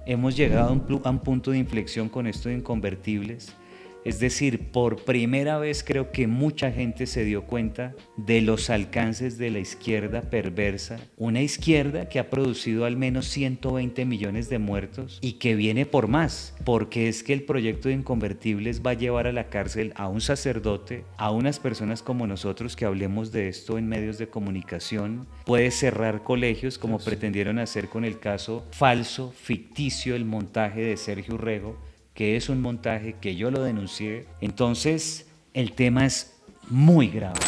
hemos llegado a un punto de inflexión con esto de Inconvertibles. Es decir, por primera vez creo que mucha gente se dio cuenta de los alcances de la izquierda perversa, una izquierda que ha producido al menos 120 millones de muertos y que viene por más, porque es que el proyecto de Inconvertibles va a llevar a la cárcel a un sacerdote, a unas personas como nosotros que hablemos de esto en medios de comunicación, puede cerrar colegios como pretendieron hacer con el caso falso, ficticio, el montaje de Sergio Urrego, que es un montaje que yo lo denuncié. Entonces, el tema es muy grave.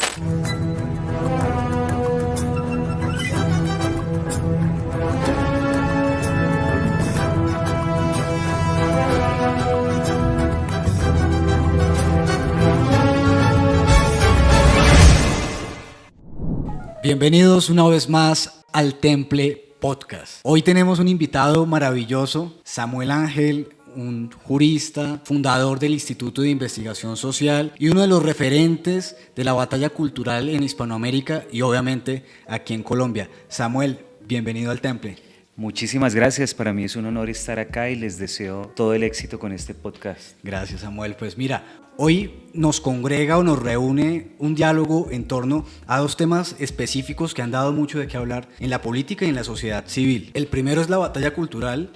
Bienvenidos una vez más al Temple Podcast. Hoy tenemos un invitado maravilloso, Samuel Ángel, un jurista, fundador del Instituto de Investigación Social y uno de los referentes de la batalla cultural en Hispanoamérica y obviamente aquí en Colombia. Samuel, bienvenido al Temple. Muchísimas gracias, para mí es un honor estar acá y les deseo todo el éxito con este podcast. Gracias, Samuel. Pues mira, hoy nos congrega o nos reúne un diálogo en torno a dos temas específicos que han dado mucho de qué hablar en la política y en la sociedad civil. El primero es la batalla cultural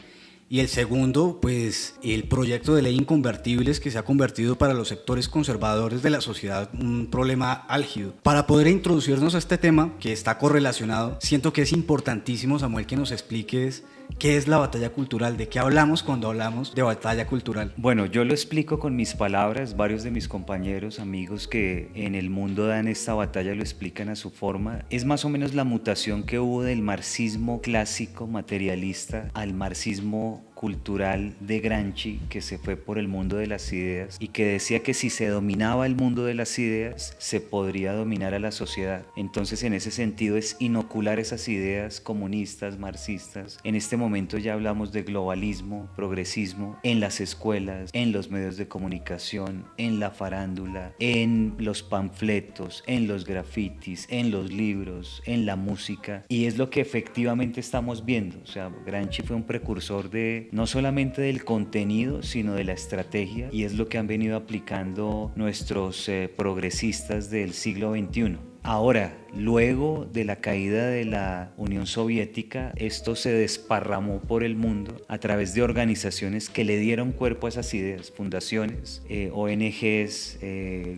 y el segundo, pues el proyecto de ley Inconvertibles, que se ha convertido para los sectores conservadores de la sociedad un problema álgido. Para poder introducirnos a este tema, que está correlacionado, siento que es importantísimo, Samuel, que nos expliques qué es la batalla cultural, de qué hablamos cuando hablamos de batalla cultural. Bueno, yo lo explico con mis palabras, varios de mis compañeros, amigos que en el mundo dan esta batalla lo explican a su forma. Es más o menos la mutación que hubo del marxismo clásico materialista al marxismo cultural de Gramsci, que se fue por el mundo de las ideas y que decía que si se dominaba el mundo de las ideas se podría dominar a la sociedad. Entonces, en ese sentido es inocular esas ideas comunistas, marxistas. En este momento ya hablamos de globalismo, progresismo en las escuelas, en los medios de comunicación, en la farándula, en los panfletos, en los grafitis, en los libros, en la música, y es lo que efectivamente estamos viendo. O sea, Gramsci fue un precursor de no solamente del contenido, sino de la estrategia, y es lo que han venido aplicando nuestros progresistas del siglo XXI. Ahora, luego de la caída de la Unión Soviética, esto se desparramó por el mundo a través de organizaciones que le dieron cuerpo a esas ideas, fundaciones, ONGs,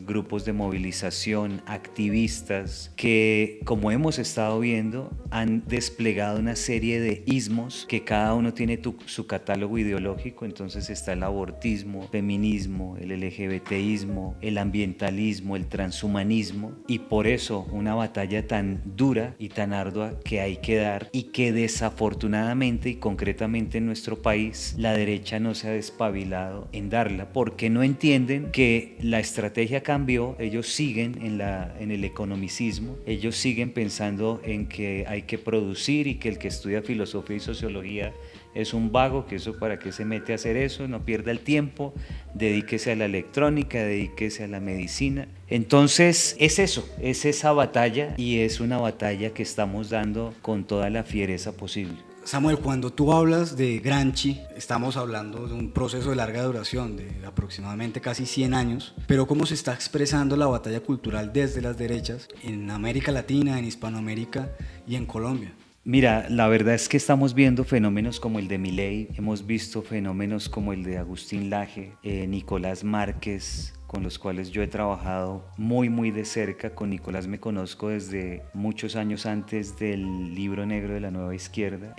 grupos de movilización, activistas, que, como hemos estado viendo, han desplegado una serie de ismos que cada uno tiene su catálogo ideológico. Entonces está el abortismo, feminismo, el LGBTismo, el ambientalismo, el transhumanismo, y por eso una batalla tan dura y tan ardua que hay que dar, y que desafortunadamente y concretamente en nuestro país la derecha no se ha despabilado en darla, porque no entienden que la estrategia cambió. Ellos siguen en el economicismo, ellos siguen pensando en que hay que producir y que el que estudia filosofía y sociología es un vago, que eso para qué se mete a hacer eso, no pierda el tiempo, dedíquese a la electrónica, dedíquese a la medicina. Entonces es eso, es esa batalla, y es una batalla que estamos dando con toda la fiereza posible. Samuel, cuando tú hablas de Gramsci, estamos hablando de un proceso de larga duración, de aproximadamente casi 100 años, pero ¿cómo se está expresando la batalla cultural desde las derechas en América Latina, en Hispanoamérica y en Colombia? Mira, la verdad es que estamos viendo fenómenos como el de Milei, hemos visto fenómenos como el de Agustín Laje, Nicolás Márquez, con los cuales yo he trabajado muy de cerca. Con Nicolás me conozco desde muchos años antes del Libro Negro de la Nueva Izquierda.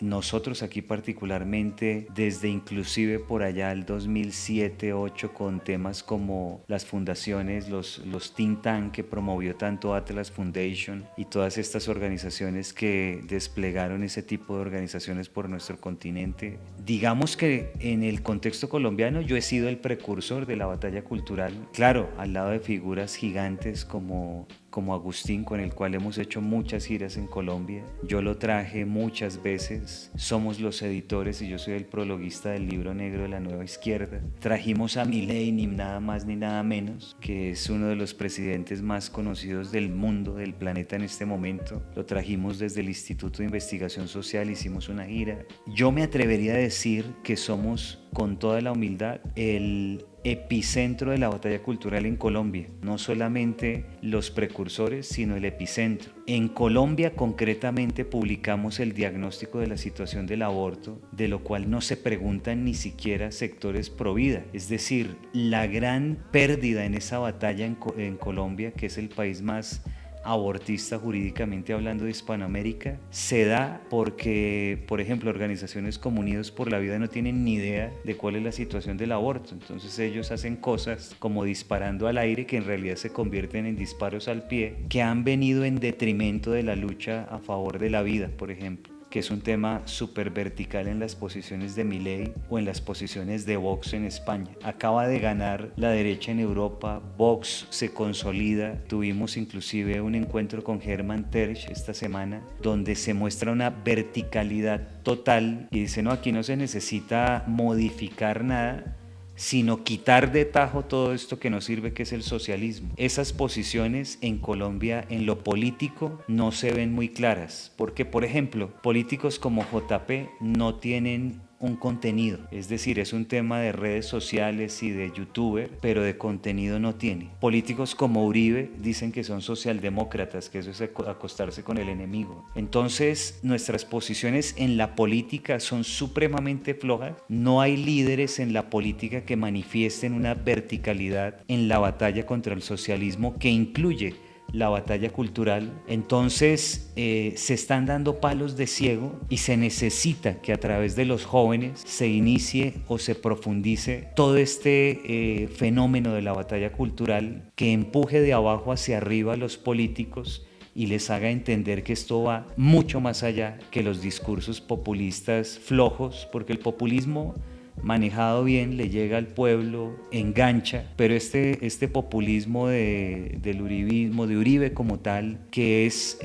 Nosotros aquí particularmente desde inclusive por allá el 2007-2008 con temas como las fundaciones, los think tank que promovió tanto Atlas Foundation y todas estas organizaciones que desplegaron ese tipo de organizaciones por nuestro continente. Digamos que en el contexto colombiano yo he sido el precursor de la batalla batalla cultural, claro, al lado de figuras gigantes como Agustín, con el cual hemos hecho muchas giras en Colombia. Yo lo traje muchas veces, somos los editores y yo soy el prologuista del libro negro de la Nueva Izquierda. Trajimos a Milei, ni nada más ni nada menos, que es uno de los presidentes más conocidos del mundo, del planeta en este momento. Lo trajimos desde el Instituto de Investigación Social, hicimos una gira. Yo me atrevería a decir que somos, con toda la humildad, el epicentro de la batalla cultural en Colombia, no solamente los precursores, sino el epicentro. En Colombia concretamente publicamos el diagnóstico de la situación del aborto, de lo cual no se preguntan ni siquiera sectores pro vida. Es decir, la gran pérdida en esa batalla en Colombia, que es el país más abortista jurídicamente hablando de Hispanoamérica, se da porque, por ejemplo, organizaciones como Unidos por la Vida no tienen ni idea de cuál es la situación del aborto. Entonces ellos hacen cosas como disparando al aire, que en realidad se convierten en disparos al pie, que han venido en detrimento de la lucha a favor de la vida, por ejemplo, que es un tema súper vertical en las posiciones de Milei o en las posiciones de Vox en España. Acaba de ganar la derecha en Europa, Vox se consolida, tuvimos inclusive un encuentro con Hermann Terch esta semana, donde se muestra una verticalidad total y dice, no, aquí no se necesita modificar nada, sino quitar de tajo todo esto que no sirve, que es el socialismo. Esas posiciones en Colombia en lo político no se ven muy claras, porque, por ejemplo, políticos como JP no tienen un contenido, es decir, es un tema de redes sociales y de youtuber, pero de contenido no tiene. Políticos como Uribe dicen que son socialdemócratas, que eso es acostarse con el enemigo. Entonces, nuestras posiciones en la política son supremamente flojas. No hay líderes en la política que manifiesten una verticalidad en la batalla contra el socialismo que incluye la batalla cultural. Entonces se están dando palos de ciego y se necesita que a través de los jóvenes se inicie o se profundice todo este fenómeno de la batalla cultural, que empuje de abajo hacia arriba a los políticos y les haga entender que esto va mucho más allá que los discursos populistas flojos, porque el populismo manejado bien le llega al pueblo, engancha, pero este populismo del uribismo, de Uribe como tal, que es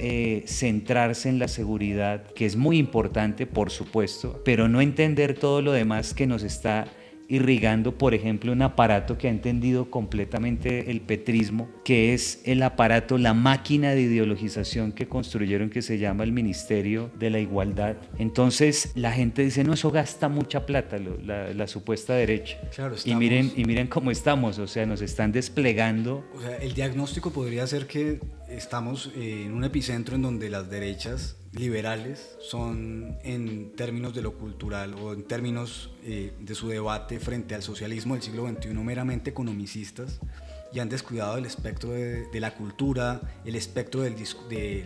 centrarse en la seguridad, que es muy importante, por supuesto, pero no entender todo lo demás que nos está irrigando, por ejemplo, un aparato que ha entendido completamente el petrismo, que es el aparato, la máquina de ideologización que construyeron, que se llama el Ministerio de la Igualdad. Entonces la gente dice, no, eso gasta mucha plata, la supuesta derecha. Claro, y miren cómo estamos, o sea, nos están desplegando. O sea, el diagnóstico podría ser que estamos en un epicentro en donde las derechas liberales son, en términos de lo cultural o en términos de su debate frente al socialismo del siglo XXI, meramente economicistas, y han descuidado el espectro de la cultura, el espectro de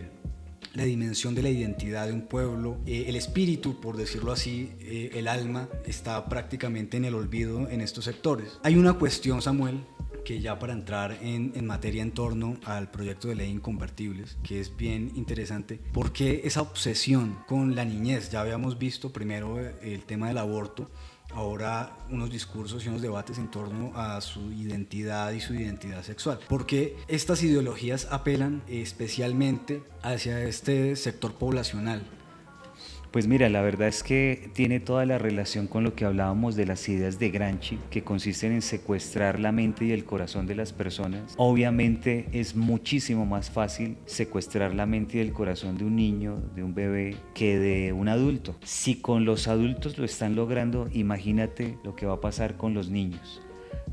la dimensión de la identidad de un pueblo, el espíritu, por decirlo así, el alma, está prácticamente en el olvido en estos sectores. Hay una cuestión, Samuel, que ya para entrar en materia en torno al proyecto de ley Inconvertibles, que es bien interesante, ¿por qué esa obsesión con la niñez? Ya habíamos visto primero el tema del aborto, ahora unos discursos y unos debates en torno a su identidad y su identidad sexual. ¿Por qué estas ideologías apelan especialmente hacia este sector poblacional? Pues mira, la verdad es que tiene toda la relación con lo que hablábamos de las ideas de Gramsci, que consisten en secuestrar la mente y el corazón de las personas. Obviamente es muchísimo más fácil secuestrar la mente y el corazón de un niño, de un bebé, que de un adulto. Si con los adultos lo están logrando, imagínate lo que va a pasar con los niños.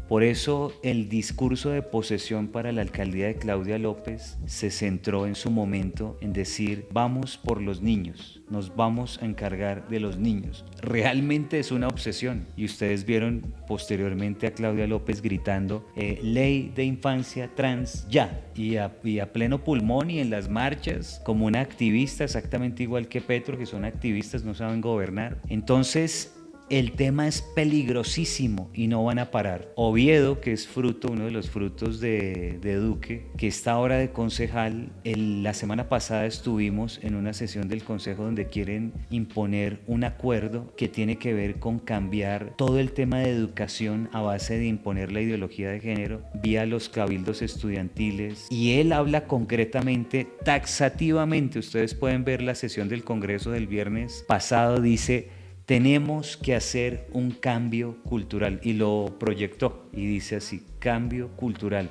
Por eso el discurso de posesión para la alcaldía de Claudia López se centró en su momento en decir, vamos por los niños, nos vamos a encargar de los niños. Realmente es una obsesión, y ustedes vieron posteriormente a Claudia López gritando ley de infancia trans ya, y a pleno pulmón y en las marchas como una activista, exactamente igual que Petro, que son activistas, no saben gobernar. Entonces el tema es peligrosísimo y no van a parar. Oviedo, que es uno de los frutos de Duque, que está ahora de concejal, la semana pasada estuvimos en una sesión del consejo donde quieren imponer un acuerdo que tiene que ver con cambiar todo el tema de educación a base de imponer la ideología de género vía los cabildos estudiantiles, y él habla concretamente, taxativamente, ustedes pueden ver la sesión del Congreso del viernes pasado, dice: tenemos que hacer un cambio cultural, y lo proyectó y dice así: cambio cultural.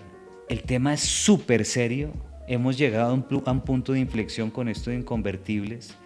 El tema es súper serio, hemos llegado a un punto de inflexión con esto de Inconvertibles.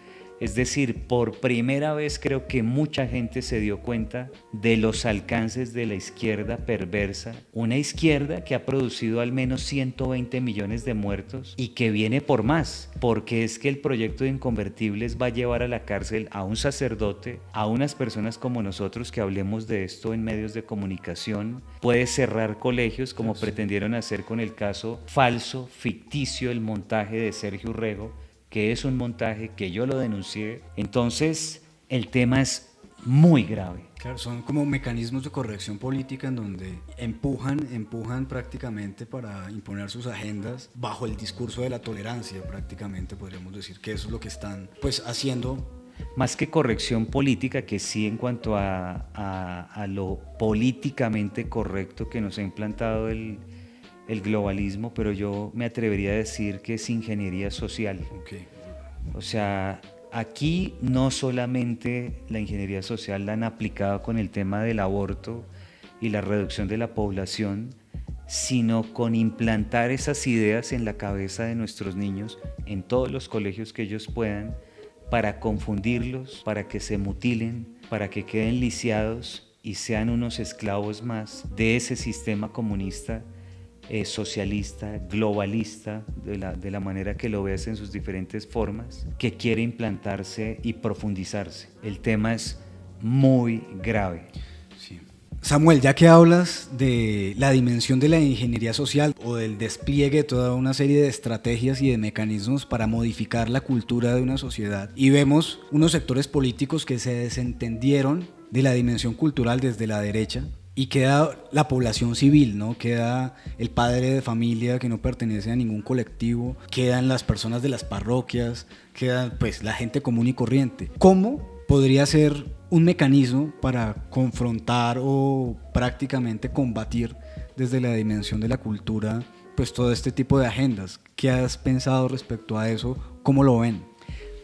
Es decir, por primera vez creo que mucha gente se dio cuenta de los alcances de la izquierda perversa, una izquierda que ha producido al menos 120 millones de muertos y que viene por más, porque es que el proyecto de Inconvertibles va a llevar a la cárcel a un sacerdote, a unas personas como nosotros que hablemos de esto en medios de comunicación, puede cerrar colegios como pretendieron hacer con el caso falso, ficticio, el montaje de Sergio Urrego, que es un montaje que yo lo denuncié. Entonces el tema es muy grave. Claro, son como mecanismos de corrección política en donde empujan prácticamente para imponer sus agendas bajo el discurso de la tolerancia, prácticamente podríamos decir que eso es lo que están pues haciendo. Más que corrección política, que sí en cuanto a lo políticamente correcto que nos ha implantado el globalismo, pero yo me atrevería a decir que es ingeniería social. Okay. O sea, aquí no solamente la ingeniería social la han aplicado con el tema del aborto y la reducción de la población, sino con implantar esas ideas en la cabeza de nuestros niños en todos los colegios que ellos puedan, para confundirlos, para que se mutilen, para que queden lisiados y sean unos esclavos más de ese sistema comunista, socialista, globalista, de la manera que lo ves en sus diferentes formas, que quiere implantarse y profundizarse. El tema es muy grave. Sí. Samuel, ya que hablas de la dimensión de la ingeniería social o del despliegue de toda una serie de estrategias y de mecanismos para modificar la cultura de una sociedad, y vemos unos sectores políticos que se desentendieron de la dimensión cultural desde la derecha, y queda la población civil, ¿no? Queda el padre de familia que no pertenece a ningún colectivo, quedan las personas de las parroquias, queda pues la gente común y corriente. ¿Cómo podría ser un mecanismo para confrontar o prácticamente combatir desde la dimensión de la cultura pues todo este tipo de agendas? ¿Qué has pensado respecto a eso? ¿Cómo lo ven?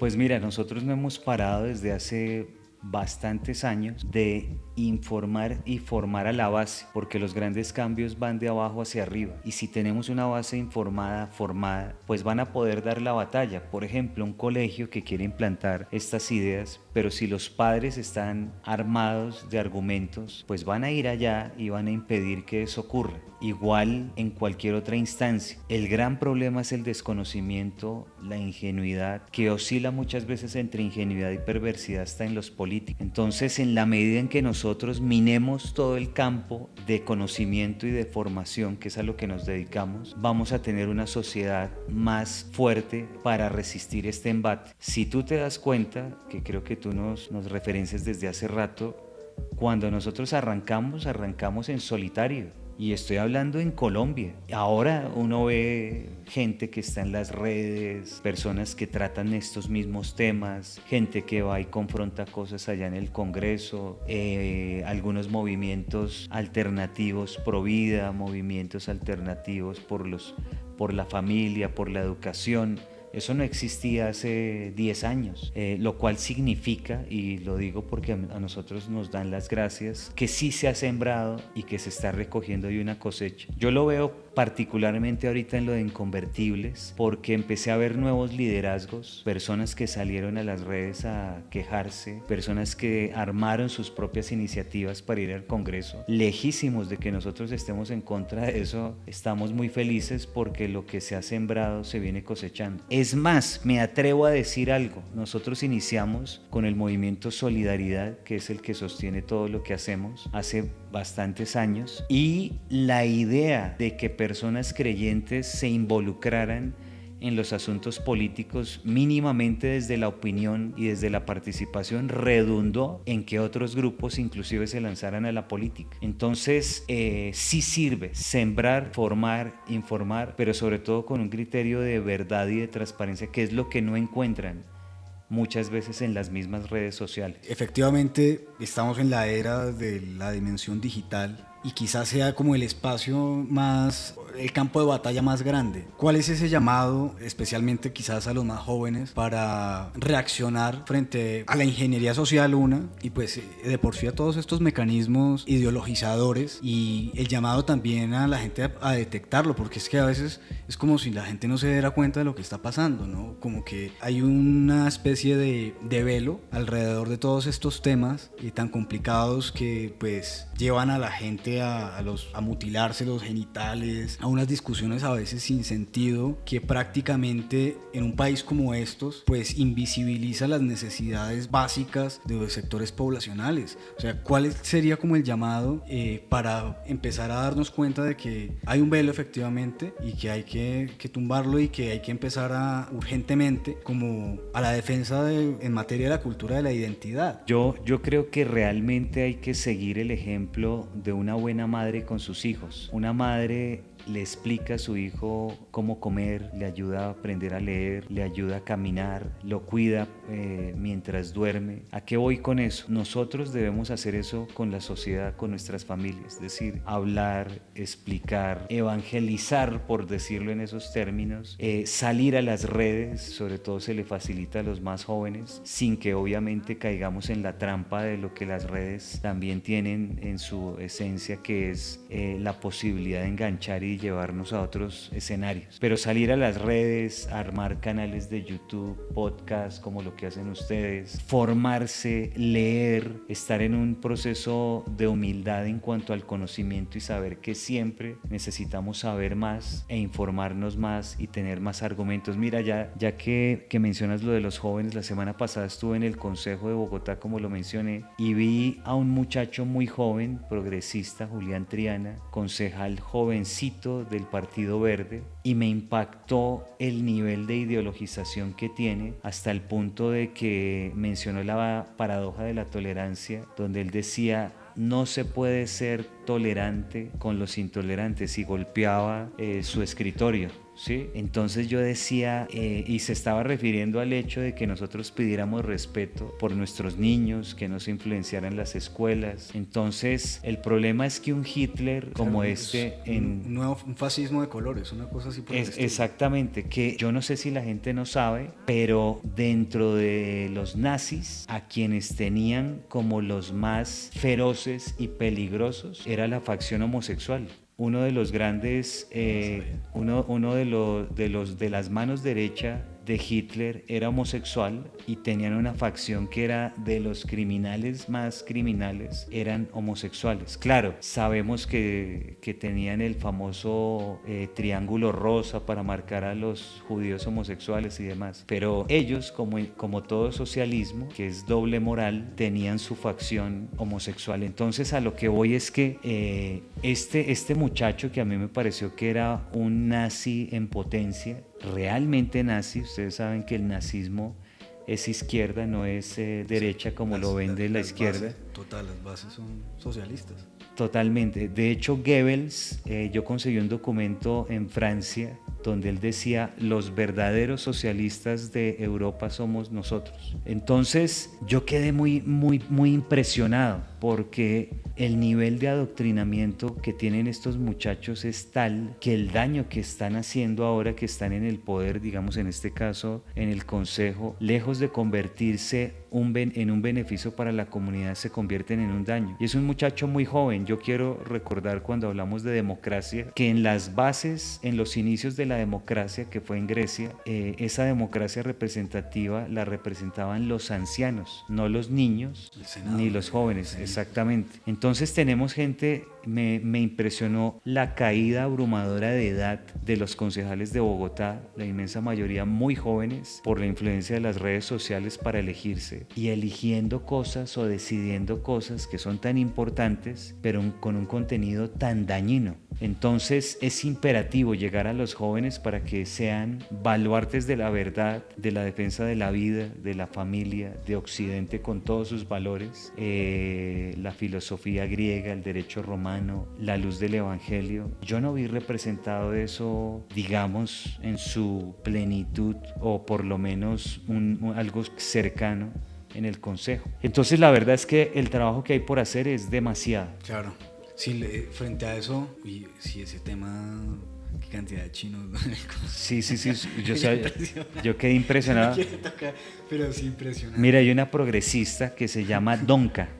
Pues mira, nosotros no hemos parado desde hace bastantes años de informar y formar a la base, porque los grandes cambios van de abajo hacia arriba, y si tenemos una base informada, formada, pues van a poder dar la batalla. Por ejemplo, un colegio que quiere implantar estas ideas, pero si los padres están armados de argumentos, pues van a ir allá y van a impedir que eso ocurra. Igual en cualquier otra instancia. El gran problema es el desconocimiento, la ingenuidad, que oscila muchas veces entre ingenuidad y perversidad hasta en los políticos. Entonces, en la medida en que nosotros minemos todo el campo de conocimiento y de formación, que es a lo que nos dedicamos, vamos a tener una sociedad más fuerte para resistir este embate. Si tú te das cuenta, que creo que tú nos referencias desde hace rato, cuando nosotros arrancamos en solitario. Y estoy hablando en Colombia. Ahora uno ve gente que está en las redes, personas que tratan estos mismos temas, gente que va y confronta cosas allá en el Congreso, algunos movimientos alternativos pro vida, movimientos alternativos por la familia, por la educación. Eso no existía hace 10 años, lo cual significa, y lo digo porque a nosotros nos dan las gracias, que sí se ha sembrado y que se está recogiendo hoy una cosecha. Yo lo veo particularmente ahorita en lo de Inconvertibles, porque empecé a ver nuevos liderazgos, personas que salieron a las redes a quejarse, personas que armaron sus propias iniciativas para ir al Congreso. Lejísimos de que nosotros estemos en contra de eso, estamos muy felices porque lo que se ha sembrado se viene cosechando. Es más, me atrevo a decir algo, nosotros iniciamos con el movimiento Solidaridad, que es el que sostiene todo lo que hacemos, hace bastantes años, y la idea de que personas creyentes se involucraran en los asuntos políticos, mínimamente desde la opinión y desde la participación, redundó en que otros grupos inclusive se lanzaran a la política. Entonces sí sirve sembrar, formar, informar, pero sobre todo con un criterio de verdad y de transparencia, que es lo que no encuentran muchas veces en las mismas redes sociales. Efectivamente, estamos en la era de la dimensión digital y quizás sea como el espacio más, el campo de batalla más grande. ¿Cuál es ese llamado, especialmente quizás a los más jóvenes, para reaccionar frente a la ingeniería social y pues de por sí a todos estos mecanismos ideologizadores, y el llamado también a la gente a detectarlo, porque es que a veces es como si la gente no se diera cuenta de lo que está pasando, ¿no? Como que hay una especie de velo alrededor de todos estos temas tan complicados que pues llevan a la gente a mutilarse los genitales, a unas discusiones a veces sin sentido, que prácticamente en un país como estos pues invisibiliza las necesidades básicas de los sectores poblacionales. O sea, ¿cuál sería como el llamado para empezar a darnos cuenta de que hay un velo efectivamente y que hay que tumbarlo, y que hay que empezar urgentemente como a la defensa en materia de la cultura de la identidad? Yo creo que realmente hay que seguir el ejemplo de una buena madre con sus hijos. Una madre le explica a su hijo cómo comer, le ayuda a aprender a leer, le ayuda a caminar, lo cuida mientras duerme. ¿A qué voy con eso? Nosotros debemos hacer eso con la sociedad, con nuestras familias, es decir, hablar, explicar, evangelizar, por decirlo en esos términos, salir a las redes, sobre todo se le facilita a los más jóvenes, sin que obviamente caigamos en la trampa de lo que las redes también tienen en su esencia, que es la posibilidad de enganchar y llevarnos a otros escenarios. Pero salir a las redes, armar canales de YouTube, podcast como lo que hacen ustedes, formarse, leer, estar en un proceso de humildad en cuanto al conocimiento y saber que siempre necesitamos saber más e informarnos más y tener más argumentos. Mira, ya que mencionas lo de los jóvenes, la semana pasada estuve en el Consejo de Bogotá, como lo mencioné, y vi a un muchacho muy joven, progresista, Julián Triana, concejal jovencito del Partido Verde, y me impactó el nivel de ideologización que tiene, hasta el punto de que mencionó la paradoja de la tolerancia, donde él decía: no se puede ser tolerante con los intolerantes, y golpeaba su escritorio, ¿sí? Entonces yo decía, y se estaba refiriendo al hecho de que nosotros pidiéramos respeto por nuestros niños, que no se influenciaran las escuelas. Entonces el problema es que un Hitler como un fascismo de colores, una cosa así por el estilo. Exactamente, que yo no sé si la gente no sabe, pero dentro de los nazis, a quienes tenían como los más feroces y peligrosos era la facción homosexual. Uno de los grandes, uno de las manos derecha de Hitler era homosexual, y tenían una facción que era de los criminales más criminales, eran homosexuales. Claro, sabemos que tenían el famoso triángulo rosa para marcar a los judíos homosexuales y demás, pero ellos, como todo socialismo, que es doble moral, tenían su facción homosexual. Entonces a lo que voy es que este muchacho, que a mí me pareció que era un nazi en potencia, realmente nazi. Ustedes saben que el nazismo es izquierda, no es derecha como lo vende la izquierda. Las bases son socialistas. Totalmente. De hecho, Goebbels, yo conseguí un documento en Francia donde él decía: los verdaderos socialistas de Europa somos nosotros. Entonces yo quedé muy impresionado, porque el nivel de adoctrinamiento que tienen estos muchachos es tal que el daño que están haciendo ahora que están en el poder, digamos en este caso en el Consejo, lejos de convertirse en un beneficio para la comunidad, se convierten en un daño. Y es un muchacho muy joven. Yo quiero recordar, cuando hablamos de democracia, que en las bases, en los inicios de la democracia, que fue en Grecia, esa democracia representativa la representaban los ancianos, no los niños ni los jóvenes. Exactamente. Entonces tenemos gente me impresionó la caída abrumadora de edad de los concejales de Bogotá, la inmensa mayoría muy jóvenes, por la influencia de las redes sociales para elegirse y eligiendo cosas o decidiendo cosas que son tan importantes, pero con un contenido tan dañino. Entonces es imperativo llegar a los jóvenes para que sean baluartes de la verdad, de la defensa de la vida, de la familia, de Occidente con todos sus valores, la filosofía griega, el derecho romano, la luz del evangelio. Yo no vi representado eso, digamos, en su plenitud, o por lo menos algo cercano en el Consejo. Entonces la verdad es que el trabajo que hay por hacer es demasiado. Claro. Sí, frente a eso, y sí, ese tema, qué cantidad de chinos. Sí, yo quedé impresionado. No quiero tocar, pero sí impresionante. Mira, hay una progresista que se llama Donka.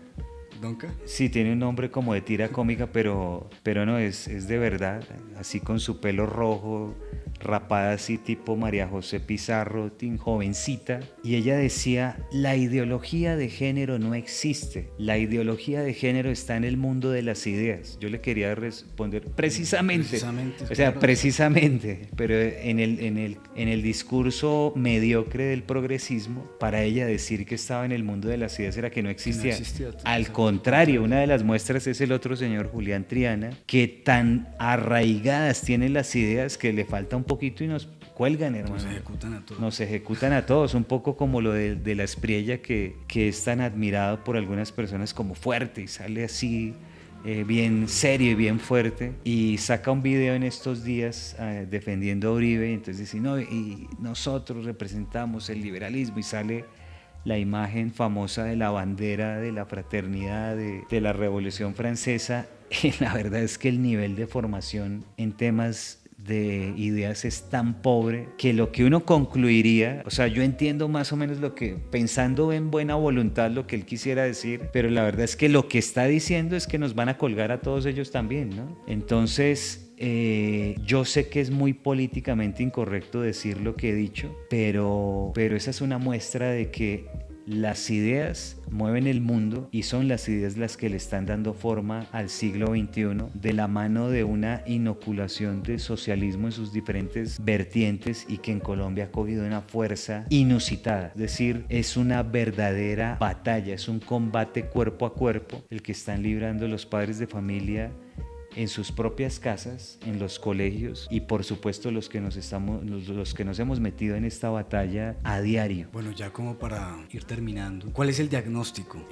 ¿Donka? Sí, tiene un nombre como de tira cómica, pero no, es de verdad, así con su pelo rojo, rapada así tipo María José Pizarro, jovencita, y ella decía: la ideología de género no existe, la ideología de género está en el mundo de las ideas. Yo le quería responder precisamente, o sea, claro, precisamente, pero en el discurso mediocre del progresismo, para ella decir que estaba en el mundo de las ideas era que no existía. Al contrario, una de las muestras es el otro señor, Julián Triana, que tan arraigadas tienen las ideas que le falta un poquito y nos cuelgan, hermano. Nos ejecutan a todos. Nos ejecutan a todos, un poco como lo de la Espriella, que es tan admirado por algunas personas como fuerte y sale así bien serio y bien fuerte, y saca un video en estos días defendiendo a Uribe, y entonces dice: no, y nosotros representamos el liberalismo, y sale la imagen famosa de la bandera de la fraternidad de la Revolución Francesa. Y la verdad es que el nivel de formación en temas de ideas es tan pobre que lo que uno concluiría, o sea, yo entiendo más o menos lo que, pensando en buena voluntad, lo que él quisiera decir, pero la verdad es que lo que está diciendo es que nos van a colgar a todos ellos también, ¿no? Entonces, yo sé que es muy políticamente incorrecto decir lo que he dicho, pero esa es una muestra de que las ideas mueven el mundo, y son las ideas las que le están dando forma al siglo XXI, de la mano de una inoculación de socialismo en sus diferentes vertientes, y que en Colombia ha cogido una fuerza inusitada. Es decir, es una verdadera batalla, es un combate cuerpo a cuerpo el que están librando los padres de familia en sus propias casas, en los colegios, y por supuesto los que nos hemos metido en esta batalla a diario. Bueno, ya como para ir terminando, ¿cuál es el diagnóstico?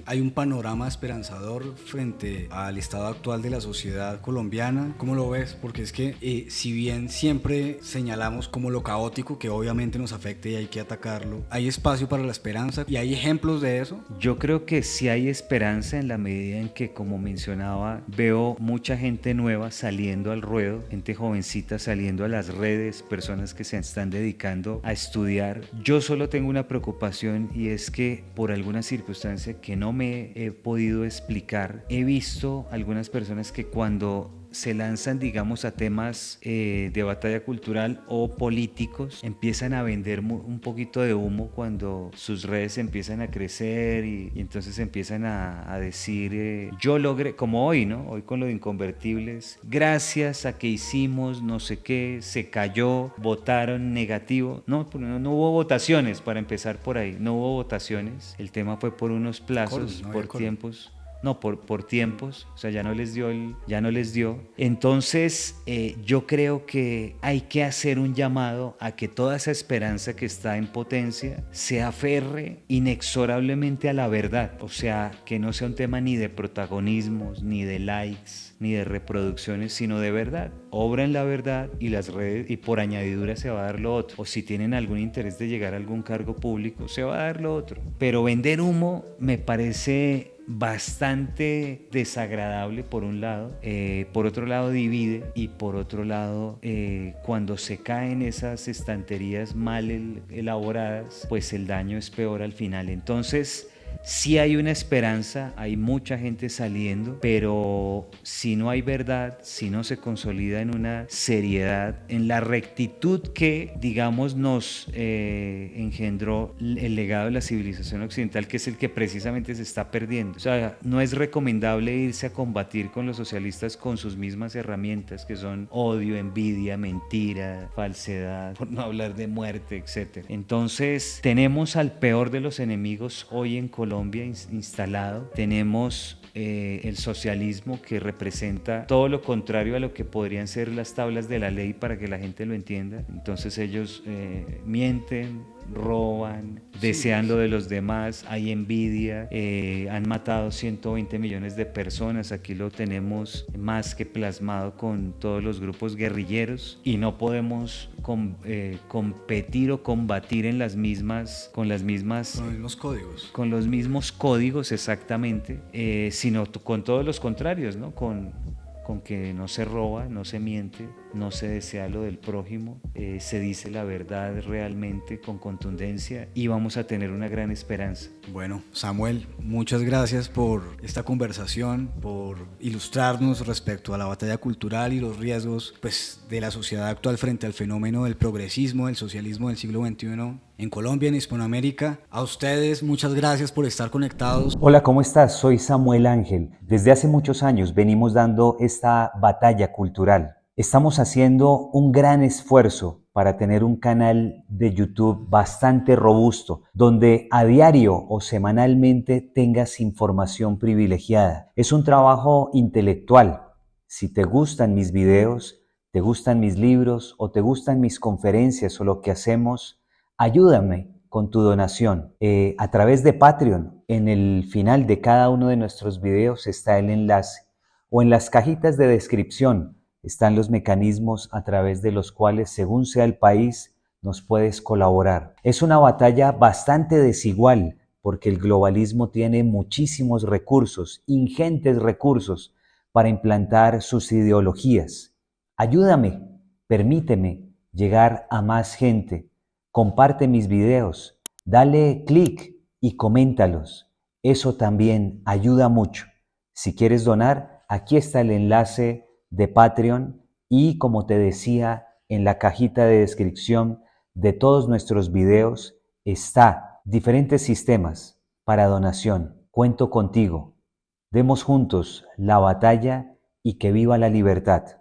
¿Hay un panorama esperanzador frente al estado actual de la sociedad colombiana? ¿Cómo lo ves? Porque es que si bien siempre señalamos como lo caótico, que obviamente nos afecta y hay que atacarlo, ¿hay espacio para la esperanza y hay ejemplos de eso? Yo creo que sí hay esperanza, en la medida en que, como mencionaba, veo mucha gente nueva saliendo al ruedo, gente jovencita saliendo a las redes, personas que se están dedicando a estudiar. Yo solo tengo una preocupación, y es que por alguna circunstancia que no me he podido explicar, he visto algunas personas que cuando se lanzan, digamos, a temas de batalla cultural o políticos, empiezan a vender un poquito de humo cuando sus redes empiezan a crecer, y entonces empiezan a decir, yo logré, como hoy, ¿no? Hoy con lo de Inconvertibles, gracias a que hicimos no sé qué, se cayó, votaron negativo. No hubo votaciones, para empezar por ahí, no hubo votaciones. El tema fue por unos plazos, por tiempos. No, por tiempos, o sea, ya no les dio. Entonces, yo creo que hay que hacer un llamado a que toda esa esperanza que está en potencia se aferre inexorablemente a la verdad. O sea, que no sea un tema ni de protagonismos, ni de likes, ni de reproducciones, sino de verdad. Obra en la verdad, y las redes, y por añadidura se va a dar lo otro. O si tienen algún interés de llegar a algún cargo público, se va a dar lo otro. Pero vender humo me parece bastante desagradable, por un lado, por otro lado divide, y por otro lado, cuando se caen esas estanterías mal elaboradas, pues el daño es peor al final. Entonces, Sí hay una esperanza, hay mucha gente saliendo, pero si no hay verdad, si no se consolida en una seriedad, en la rectitud que, digamos, nos engendró el legado de la civilización occidental, que es el que precisamente se está perdiendo. O sea, no es recomendable irse a combatir con los socialistas con sus mismas herramientas, que son odio, envidia, mentira, falsedad, por no hablar de muerte, etc. Entonces, tenemos al peor de los enemigos hoy en Colombia instalado. Tenemos el socialismo, que representa todo lo contrario a lo que podrían ser las tablas de la ley, para que la gente lo entienda. Entonces ellos mienten, roban, desean lo de los demás, hay envidia, han matado 120 millones de personas, aquí lo tenemos más que plasmado con todos los grupos guerrilleros, y no podemos competir o combatir en con los mismos códigos. Con los mismos códigos, exactamente, sino con todos los contrarios, ¿no? Con que no se roba, no se miente, no se desea lo del prójimo, se dice la verdad realmente con contundencia, y vamos a tener una gran esperanza. Bueno, Samuel, muchas gracias por esta conversación, por ilustrarnos respecto a la batalla cultural y los riesgos, pues, de la sociedad actual frente al fenómeno del progresismo, del socialismo del siglo XXI en Colombia, en Hispanoamérica. A ustedes, muchas gracias por estar conectados. Hola, ¿cómo estás? Soy Samuel Ángel. Desde hace muchos años venimos dando esta batalla cultural. Estamos haciendo un gran esfuerzo para tener un canal de YouTube bastante robusto, donde a diario o semanalmente tengas información privilegiada. Es un trabajo intelectual. Si te gustan mis videos, te gustan mis libros o te gustan mis conferencias o lo que hacemos, ayúdame con tu donación a través de Patreon. En el final de cada uno de nuestros videos está el enlace, o en las cajitas de descripción están los mecanismos a través de los cuales, según sea el país, nos puedes colaborar. Es una batalla bastante desigual, porque el globalismo tiene muchísimos recursos, ingentes recursos, para implantar sus ideologías. Ayúdame, permíteme llegar a más gente. Comparte mis videos, dale clic y coméntalos. Eso también ayuda mucho. Si quieres donar, aquí está el enlace de Patreon, y, como te decía, en la cajita de descripción de todos nuestros videos está diferentes sistemas para donación. Cuento contigo. Demos juntos la batalla y que viva la libertad.